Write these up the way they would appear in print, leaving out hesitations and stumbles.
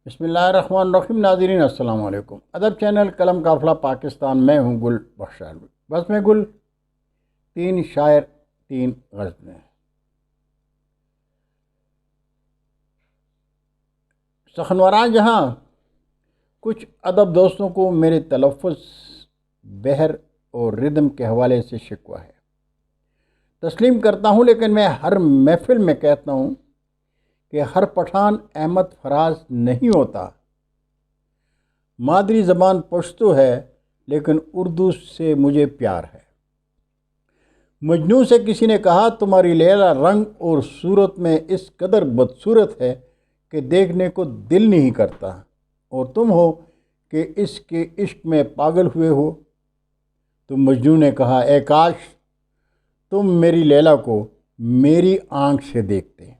بسم اللہ الرحمن الرحیم. ناظرین السلام علیکم. ادب چینل قلم قافلہ پاکستان میں ہوں گل بخش علوی. بس میں گل 3 شاعر 3 غزلیں. سخنوراں جہاں کچھ ادب دوستوں کو میرے تلفظ، بحر اور ردم کے حوالے سے شکوہ ہے. تسلیم کرتا ہوں، لیکن میں ہر محفل میں کہتا ہوں کہ ہر پٹھان احمد فراز نہیں ہوتا. مادری زبان پشتو ہے، لیکن اردو سے مجھے پیار ہے. مجنوں سے کسی نے کہا تمہاری لیلا رنگ اور صورت میں اس قدر بدصورت ہے کہ دیکھنے کو دل نہیں کرتا، اور تم ہو کہ اس کے عشق میں پاگل ہوئے ہو. تو مجنوں نے کہا اے کاش تم میری لیلا کو میری آنکھ سے دیکھتے.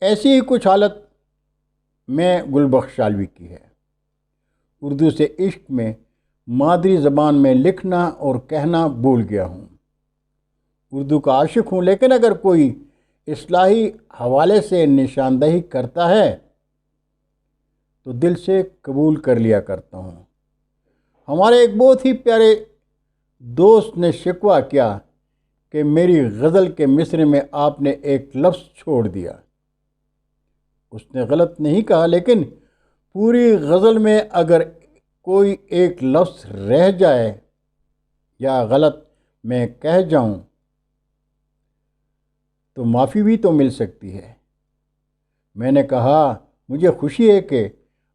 ایسی ہی کچھ حالت میں گل بخش علوی کی ہے. اردو سے عشق میں مادری زبان میں لکھنا اور کہنا بھول گیا ہوں. اردو کا عاشق ہوں، لیکن اگر کوئی اصلاحی حوالے سے نشاندہی کرتا ہے تو دل سے قبول کر لیا کرتا ہوں. ہمارے ایک بہت ہی پیارے دوست نے شکوہ کیا کہ میری غزل کے مصرعے میں آپ نے ایک لفظ چھوڑ دیا. اس نے غلط نہیں کہا، لیکن پوری غزل میں اگر کوئی ایک لفظ رہ جائے یا غلط میں کہہ جاؤں تو معافی بھی تو مل سکتی ہے. میں نے کہا مجھے خوشی ہے کہ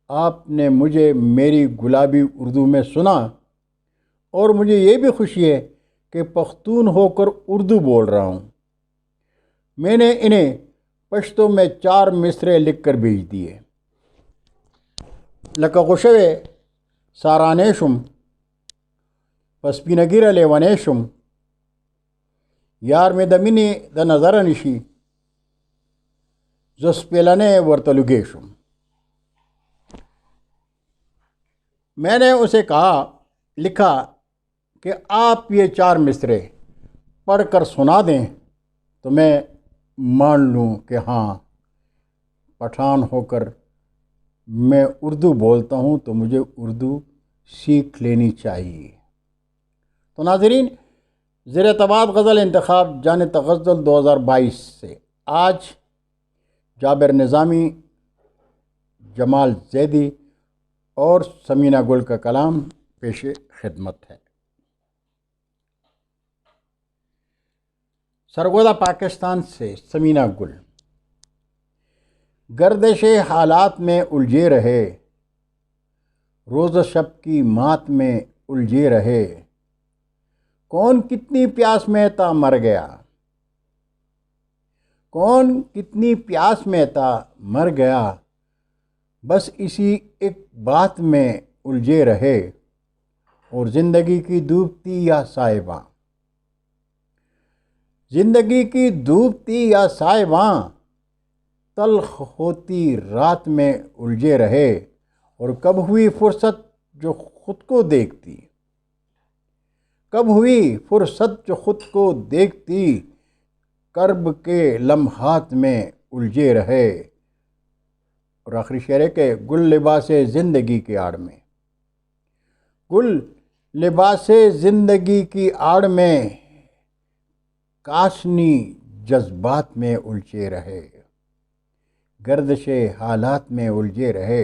آپ نے مجھے میری گلابی اردو میں سنا، اور مجھے یہ بھی خوشی ہے کہ پختون ہو کر اردو بول رہا ہوں. میں نے انہیں پشتو میں 4 مصرعے لکھ کر بھیج دیے. لکا خوشوے سارانیشم پسپینگیر لیوانیشم یار میں دمینی د نظرنشی زسپیلنے ورتلگیشم. میں نے اسے لکھا کہ آپ یہ 4 مصرعے پڑھ کر سنا دیں تو میں مان لوں کہ ہاں، پٹھان ہو کر میں اردو بولتا ہوں تو مجھے اردو سیکھ لینی چاہیے. تو ناظرین، زیر اعتماد غزل انتخاب جان تغزل 2022 سے آج جابر نظامی، جمال زیدی اور سمینہ گل کا کلام پیش خدمت ہے. سرگودا پاکستان سے سمینہ گل. گردش حالات میں الجھے رہے، روز شب کی مات میں الجھے رہے. کون کتنی پیاس میں تھا مر گیا، کون کتنی پیاس میں تھا مر گیا. بس اسی ایک بات میں الجھے رہے، اور زندگی کی ڈوبتی یا سائباں، زندگی کی ڈوبتی یا سائباں تلخ ہوتی رات میں الجھے رہے. اور کب ہوئی فرصت جو خود کو دیکھتی، کب ہوئی فرصت جو خود کو دیکھتی، کرب کے لمحات میں الجھے رہے. اور آخری شعر ہے کہ گل لباس زندگی کی آڑ میں، گل لباس زندگی کی آڑ میں کاشنی جذبات میں الجھے رہے. گردش حالات میں الجھے رہے،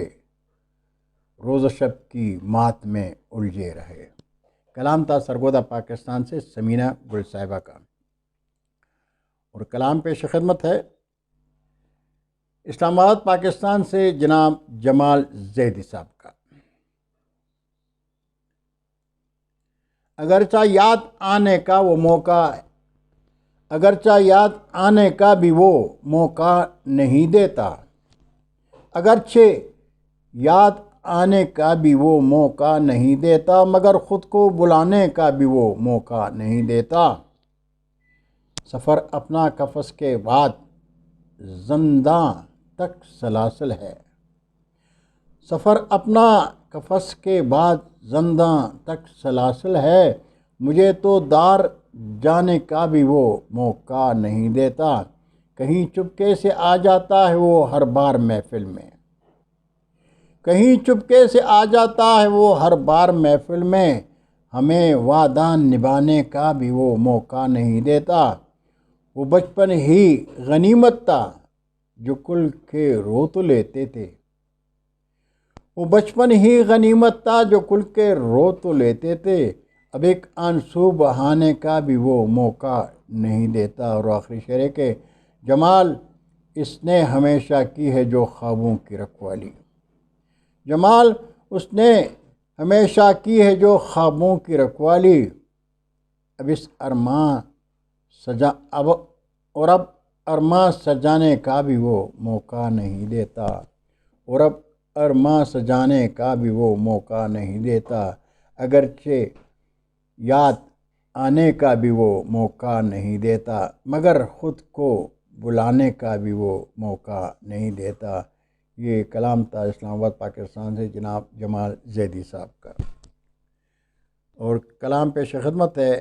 روز شب کی مات میں الجھے رہے. کلام تھا سرگودا پاکستان سے سمینہ گل صاحبہ کا، اور کلام پیش خدمت ہے اسلام آباد پاکستان سے جناب جمال زیدی صاحب کا. اگرچہ یاد آنے کا وہ موقع، اگرچہ یاد آنے کا بھی وہ موقع نہیں دیتا، اگرچہ یاد آنے کا بھی وہ موقع نہیں دیتا، مگر خود کو بلانے کا بھی وہ موقع نہیں دیتا. سفر اپنا قفس کے بعد زنداں تک سلاسل ہے، سفر اپنا قفس کے بعد زنداں تک سلاسل ہے. مجھے تو دار جانے کا بھی وہ موقع نہیں دیتا، کہیں چپکے سے آ جاتا ہے وہ ہر بار محفل میں. کہیں چپکے سے آ جاتا ہے وہ ہر بار محفل میں، ہمیں وعدہ نبھانے کا بھی وہ موقع نہیں دیتا۔ وہ بچپن ہی غنیمت تھا جو کل کے رو تو لیتے تھے، وہ بچپن ہی غنیمت تھا جو کل کے رو تو لیتے تھے، اب ایک آنسو بہانے کا بھی وہ موقع نہیں دیتا۔ اور آخری شعر ہے کہ جمال اس نے ہمیشہ کی ہے جو خوابوں کی رکھوالی، جمال اس نے ہمیشہ کی ہے جو خوابوں کی رکھوالی، اب ارماں سجانے کا بھی وہ موقع نہیں دیتا، اور اب ارماں سجانے کا بھی وہ موقع نہیں دیتا، اگرچہ یاد آنے کا بھی وہ موقع نہیں دیتا، مگر خود کو بلانے کا بھی وہ موقع نہیں دیتا۔ یہ کلام تھا اسلام آباد پاکستان سے جناب جمال زیدی صاحب کا، اور کلام پیش خدمت ہے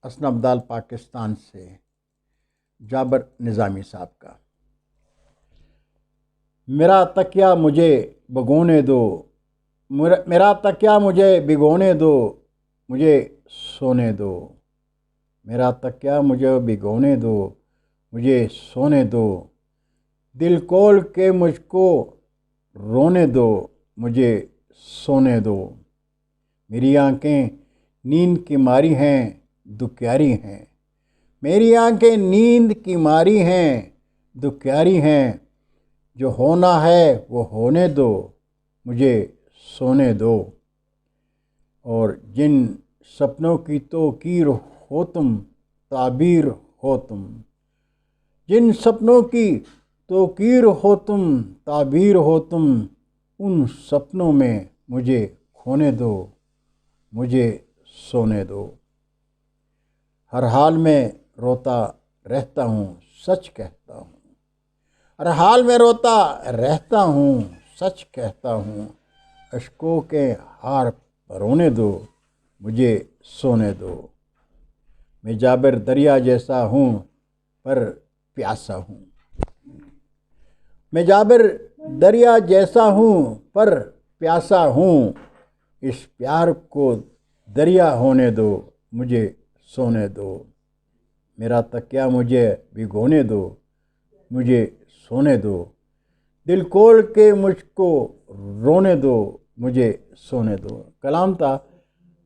حسن ابدال پاکستان سے جابر نظامی صاحب کا۔ میرا تکیہ مجھے بھگونے دو، میرا تکیہ مجھے بھگونے دو، مجھے سونے دو، میرا تکیہ مجھے بھگونے دو، مجھے سونے دو، دل کھول کے مجھ کو رونے دو، مجھے سونے دو، میری آنکھیں نیند کی ماری ہیں دکھیاری ہیں، میری آنکھیں نیند کی ماری ہیں دکھیاری ہیں، جو ہونا ہے وہ ہونے دو، مجھے سونے دو، اور جن سپنوں کی توقیر ہو تم تعبیر ہو تم، جن سپنوں کی توقیر ہو تم تعبیر ہو تم، ان سپنوں میں مجھے کھونے دو، مجھے سونے دو، ہر حال میں روتا رہتا ہوں سچ کہتا ہوں، ہر حال میں روتا رہتا ہوں سچ کہتا ہوں، اشکوں کے ہار پرونے دو، مجھے سونے دو، میں جابر دریا جیسا ہوں پر پیاسا ہوں، میں جابر دریا جیسا ہوں پر پیاسا ہوں، اس پیار کو دریا ہونے دو، مجھے سونے دو، میرا تکیہ مجھے بھگونے دو، مجھے سونے دو، دل کھول کے مجھ کو رونے دو، مجھے سونے دو۔ کلام تھا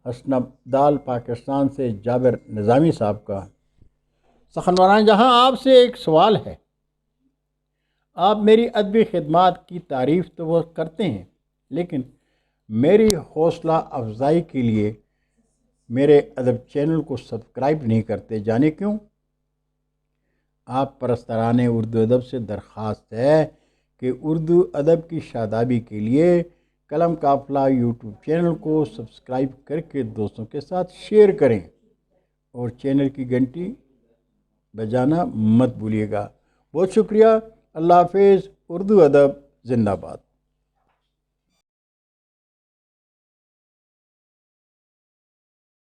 حسن ابدال پاکستان سے جابر نظامی صاحب کا۔ سخنوران جہاں آپ سے ایک سوال ہے، آپ میری ادبی خدمات کی تعریف تو وہ کرتے ہیں، لیکن میری حوصلہ افزائی کے لیے میرے ادب چینل کو سبسکرائب نہیں کرتے، جانے کیوں؟ آپ پرستاران اردو ادب سے درخواست ہے کہ اردو ادب کی شادابی کے لیے قلم قافلہ یوٹیوب چینل کو سبسکرائب کر کے دوستوں کے ساتھ شیئر کریں، اور چینل کی گھنٹی بجانا مت بھولیے گا۔ بہت شکریہ، اللہ حافظ، اردو ادب زندہ باد۔